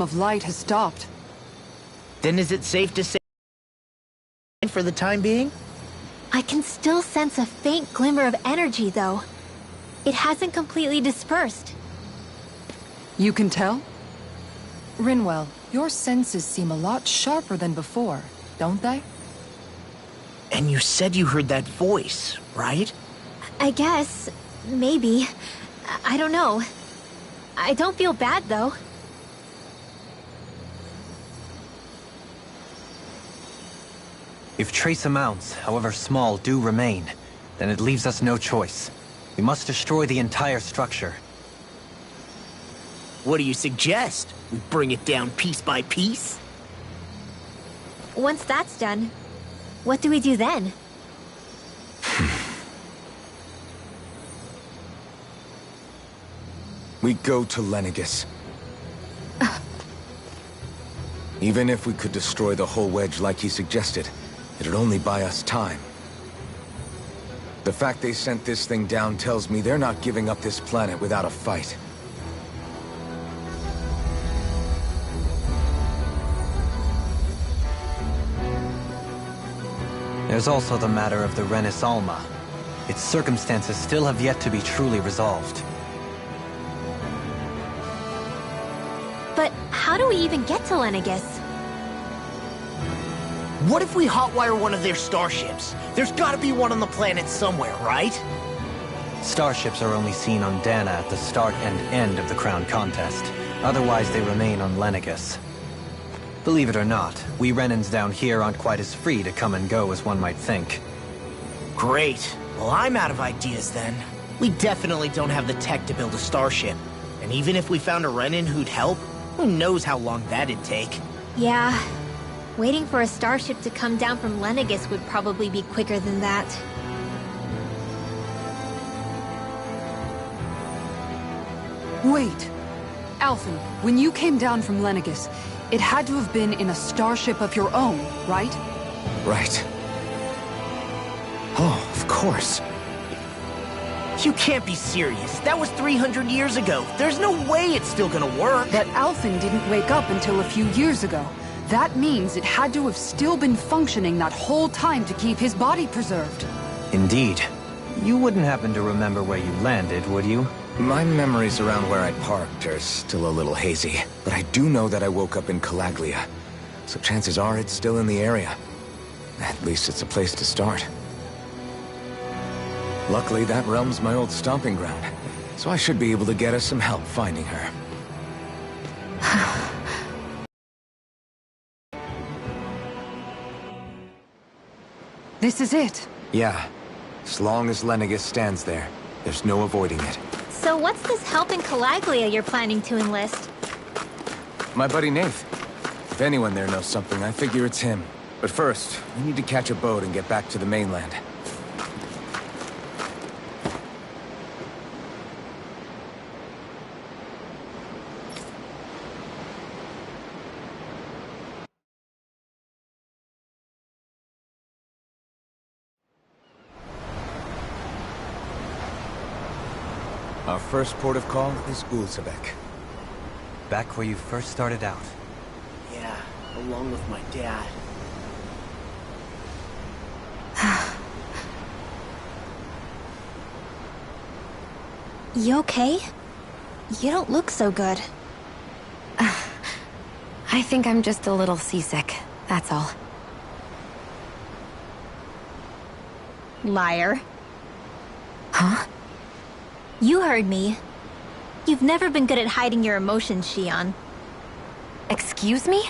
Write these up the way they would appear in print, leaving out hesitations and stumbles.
of light has stopped. Then is it safe to say for the time being? I can still sense a faint glimmer of energy, though. It hasn't completely dispersed. You can tell? Rinwell, your senses seem a lot sharper than before, don't they? And you said you heard that voice, right? I guess. Maybe. I don't know. I don't feel bad, though. If trace amounts, however small, do remain, then it leaves us no choice. We must destroy the entire structure. What do you suggest? We bring it down piece by piece? Once that's done, what do we do then? We go to Lenegis. Even if we could destroy the whole wedge like he suggested, it'd only buy us time. The fact they sent this thing down tells me they're not giving up this planet without a fight. There's also the matter of the Renis Alma. Its circumstances still have yet to be truly resolved. But how do we even get to Lenegis? What if we hotwire one of their starships? There's gotta be one on the planet somewhere, right? Starships are only seen on Dana at the start and end of the Crown Contest. Otherwise, they remain on Lenegis. Believe it or not, we Renans down here aren't quite as free to come and go as one might think. Great. Well, I'm out of ideas then. We definitely don't have the tech to build a starship. And even if we found a Renan who'd help, who knows how long that'd take. Yeah. Waiting for a starship to come down from Lenegis would probably be quicker than that. Wait. Alphen, when you came down from Lenegis, it had to have been in a starship of your own, right? Right. Oh, of course. You can't be serious. That was 300 years ago. There's no way it's still gonna work. But Alphen didn't wake up until a few years ago. That means it had to have still been functioning that whole time to keep his body preserved. Indeed. You wouldn't happen to remember where you landed, would you? My memories around where I parked are still a little hazy, but I do know that I woke up in Calaglia, so chances are it's still in the area. At least it's a place to start. Luckily, that realm's my old stomping ground, so I should be able to get us some help finding her. This is it. Yeah. As long as Lenegis stands there, there's no avoiding it. So what's this help in Calaglia you're planning to enlist? My buddy Nath. If anyone there knows something, I figure it's him. But first, we need to catch a boat and get back to the mainland. Our first port of call is Ulzebek. Back where you first started out. Yeah, along with my dad. You okay? You don't look so good. I think I'm just a little seasick, that's all. Liar. Huh? You heard me. You've never been good at hiding your emotions, Shion. Excuse me?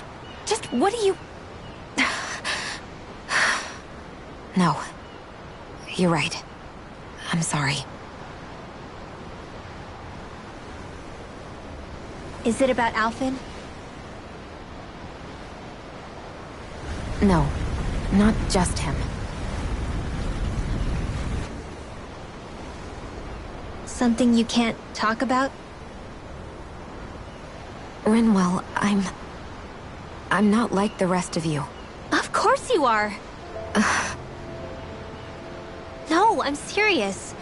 Just what do you... No. You're right. I'm sorry. Is it about Alphen? No. Not just him. Something you can't talk about? Rinwell, I'm not like the rest of you. Of course you are! No, I'm serious.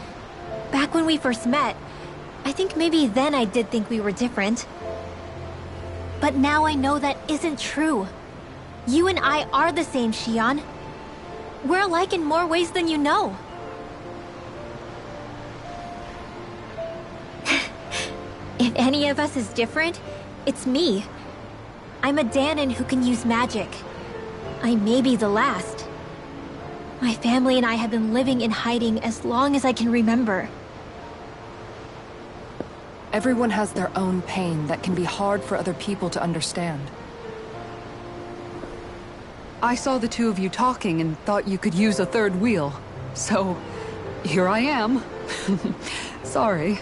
Back when we first met, I think maybe then I did think we were different. But now I know that isn't true. You and I are the same, Xion. We're alike in more ways than you know. If any of us is different, it's me. I'm a Dahnan who can use magic. I may be the last. My family and I have been living in hiding as long as I can remember. Everyone has their own pain that can be hard for other people to understand. I saw the two of you talking and thought you could use a third wheel. So, here I am. Sorry.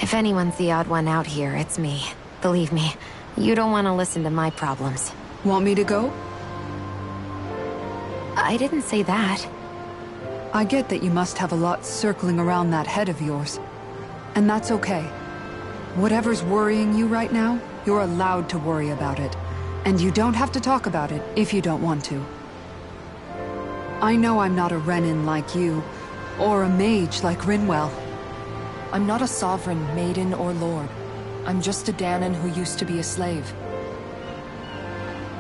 If anyone's the odd one out here, it's me. Believe me, you don't want to listen to my problems. Want me to go? I didn't say that. I get that you must have a lot circling around that head of yours. And that's okay. Whatever's worrying you right now, you're allowed to worry about it. And you don't have to talk about it if you don't want to. I know I'm not a Renin like you, or a mage like Rinwell. I'm not a sovereign, maiden, or lord. I'm just a Dahnan who used to be a slave.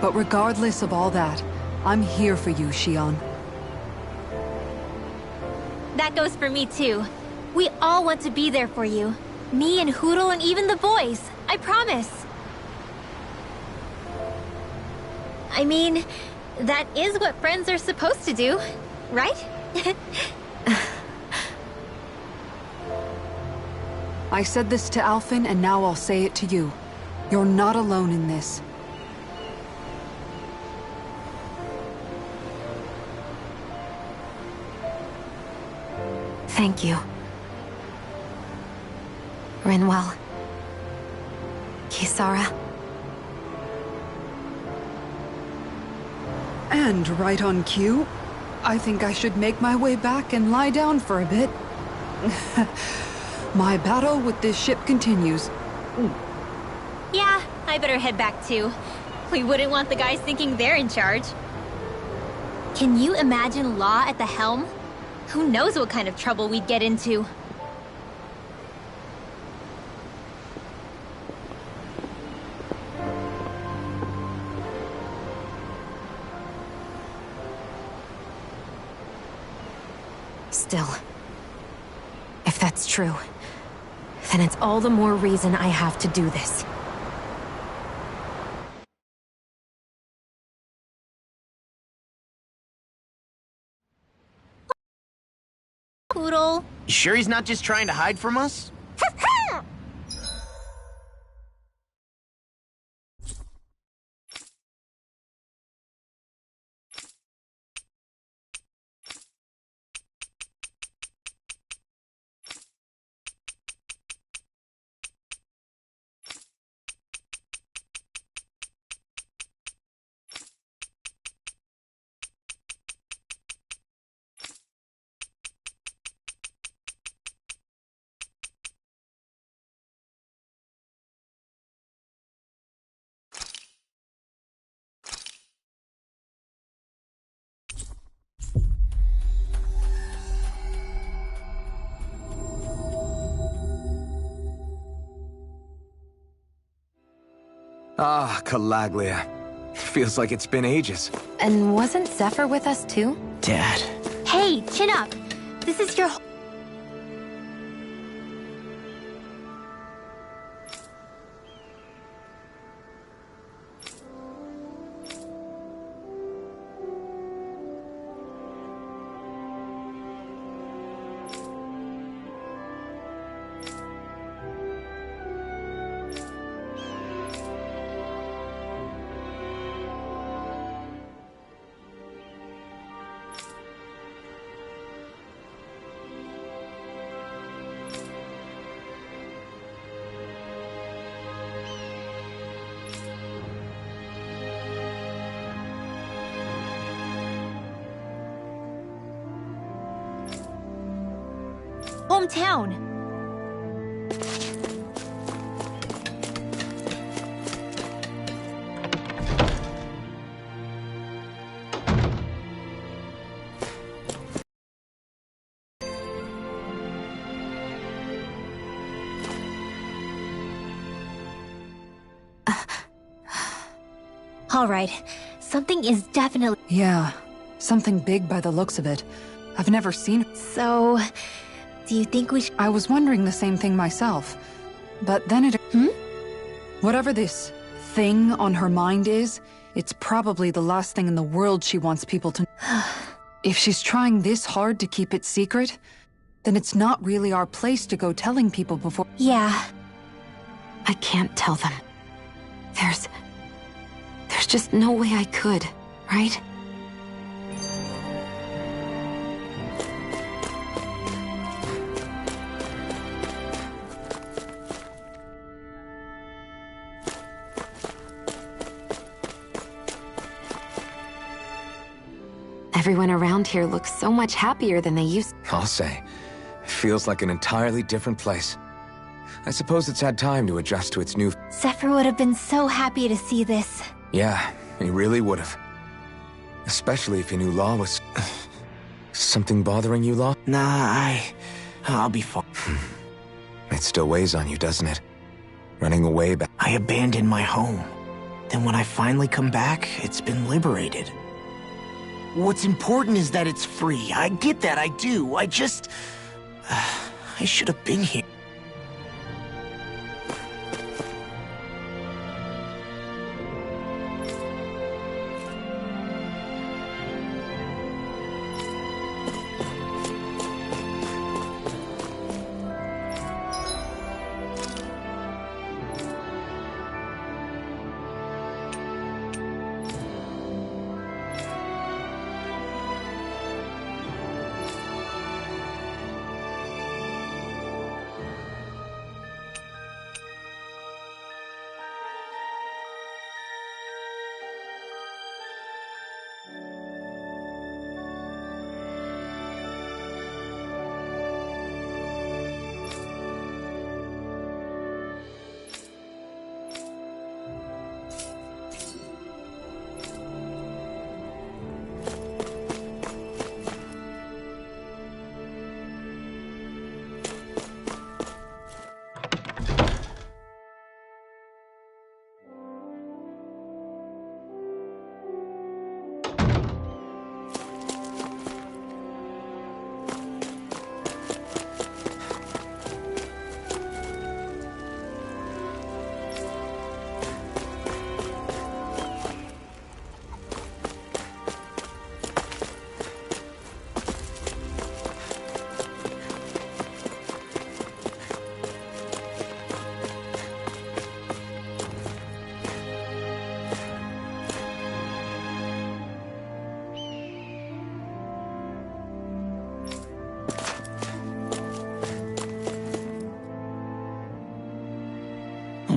But regardless of all that, I'm here for you, Xion. That goes for me too. We all want to be there for you. Me and Hootle and even the boys. I promise. I mean, that is what friends are supposed to do, right? I said this to Alphen, and now I'll say it to you. You're not alone in this. Thank you. Rinwell. Kisara. And right on cue, I think I should make my way back and lie down for a bit. My battle with this ship continues. Yeah, I better head back too. We wouldn't want the guys thinking they're in charge. Can you imagine Law at the helm? Who knows what kind of trouble we'd get into? Still, if that's true, then it's all the more reason I have to do this. Poodle. You sure he's not just trying to hide from us? Ah, Calaglia. Feels like it's been ages. And wasn't Zephyr with us too? Dad. Hey, chin up. This is your... hometown. Alright, something is definitely... Yeah, something big by the looks of it. I've never seen... So, do you think we should... I was wondering the same thing myself. But then it... Whatever this thing on her mind is, it's probably the last thing in the world she wants people to... If she's trying this hard to keep it secret, then it's not really our place to go telling people before... Yeah. I can't tell them. There's just no way I could, right? Everyone around here looks so much happier than they used to. I'll say. It feels like an entirely different place. I suppose it's had time to adjust to its new... Zephyr would have been so happy to see this. Yeah, he really would have. Especially if he knew Law was... Something bothering you, Law? Nah, I'll be fine. It still weighs on you, doesn't it? Running away back... I abandoned my home. Then when I finally come back, it's been liberated. What's important is that it's free. I get that, I do. I just... I should have been here.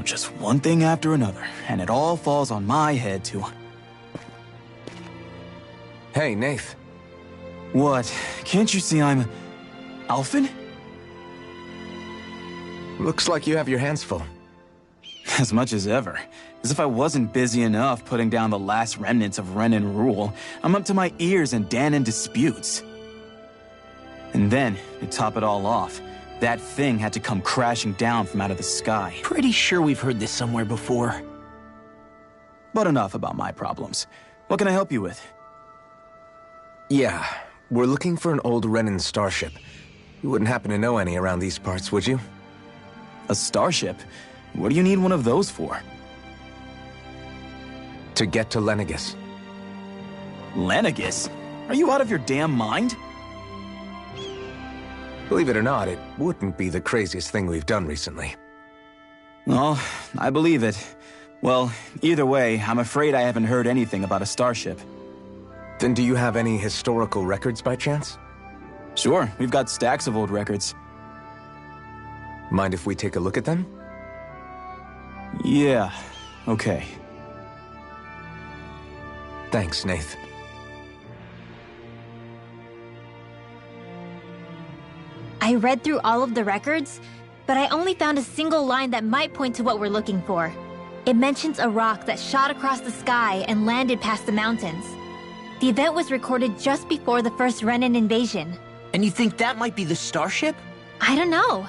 Just one thing after another, and it all falls on my head to... Hey, Nath. What? Can't you see I'm... Alphen? Looks like you have your hands full. As much as ever. As if I wasn't busy enough putting down the last remnants of Renan rule, I'm up to my ears in Dahnan disputes. And then, to top it all off, that thing had to come crashing down from out of the sky. Pretty sure we've heard this somewhere before. But enough about my problems. What can I help you with? Yeah, we're looking for an old Renan starship. You wouldn't happen to know any around these parts, would you? A starship? What do you need one of those for? To get to Lenegis. Lenegis? Are you out of your damn mind? Believe it or not, it wouldn't be the craziest thing we've done recently. Well, I believe it. Well, either way, I'm afraid I haven't heard anything about a starship. Then do you have any historical records by chance? Sure, we've got stacks of old records. Mind if we take a look at them? Yeah, okay. Thanks, Nath. I read through all of the records, but I only found a single line that might point to what we're looking for. It mentions a rock that shot across the sky and landed past the mountains. The event was recorded just before the first Renan invasion. And you think that might be the starship? I don't know.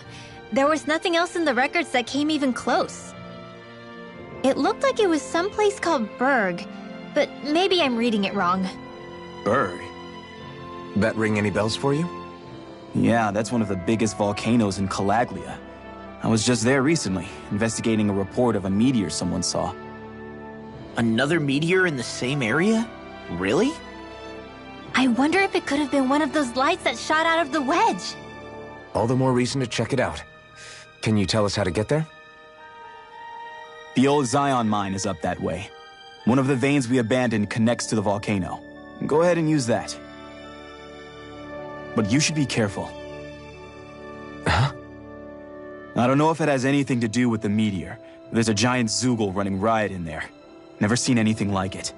There was nothing else in the records that came even close. It looked like it was someplace called Berg, but maybe I'm reading it wrong. Berg? That ring any bells for you? Yeah, that's one of the biggest volcanoes in Calaglia. I was just there recently, investigating a report of a meteor someone saw. Another meteor in the same area? Really? I wonder if it could have been one of those lights that shot out of the wedge. All the more reason to check it out. Can you tell us how to get there? The old Zion mine is up that way. One of the veins we abandoned connects to the volcano. Go ahead and use that. But you should be careful. Huh? I don't know if it has anything to do with the meteor. There's a giant Zoogle running riot in there. Never seen anything like it.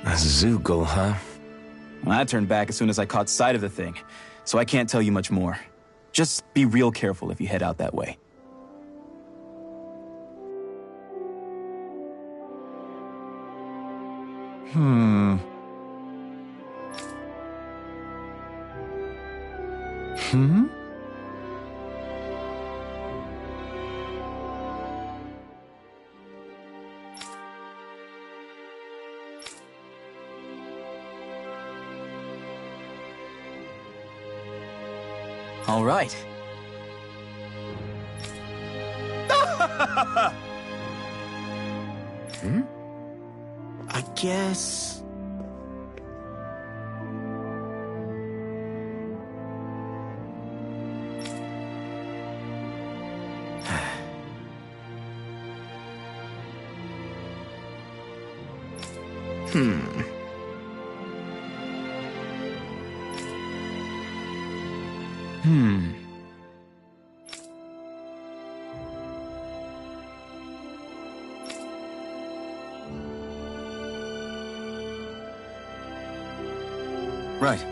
A Zoogle, huh? I turned back as soon as I caught sight of the thing, so I can't tell you much more. Just be real careful if you head out that way. Hmm. All right. I guess... Right.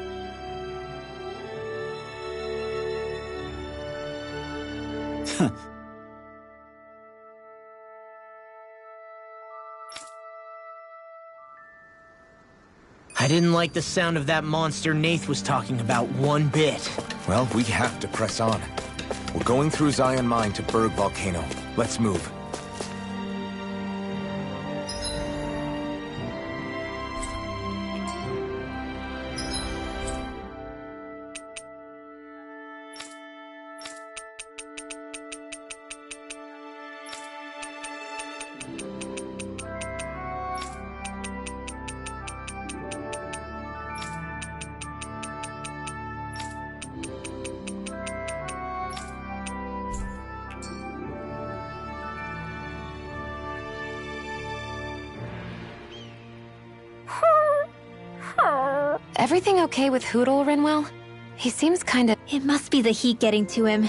I didn't like the sound of that monster Nath was talking about one bit. Well, we have to press on. We're going through Zion Mine to Berg Volcano. Let's move. Everything okay with Hootle, Rinwell? He seems kinda... It must be the heat getting to him.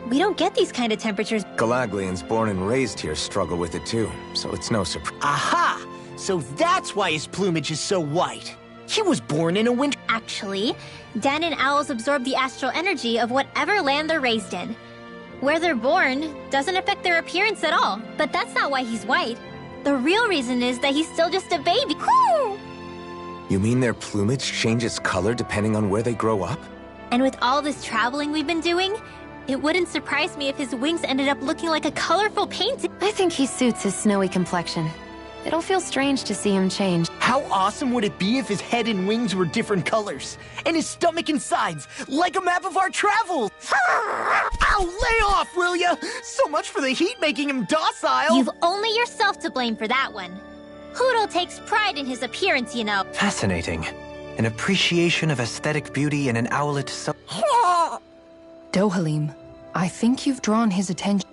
We don't get these kind of temperatures. Galaglians born and raised here struggle with it too, so it's no surprise. Aha! So that's why his plumage is so white. He was born in a winter... Actually, Dan and owls absorb the astral energy of whatever land they're raised in. Where they're born doesn't affect their appearance at all, but that's not why he's white. The real reason is that he's still just a baby. Woo! You mean their plumage changes color depending on where they grow up? And with all this traveling we've been doing, it wouldn't surprise me if his wings ended up looking like a colorful painting. I think he suits his snowy complexion. It'll feel strange to see him change. How awesome would it be if his head and wings were different colors? And his stomach and sides, like a map of our travels! Ow, lay off, will ya? So much for the heat making him docile! You've only yourself to blame for that one. Hootle takes pride in his appearance, you know. Fascinating. An appreciation of aesthetic beauty in an owlet so... Dohalim, I think you've drawn his attention.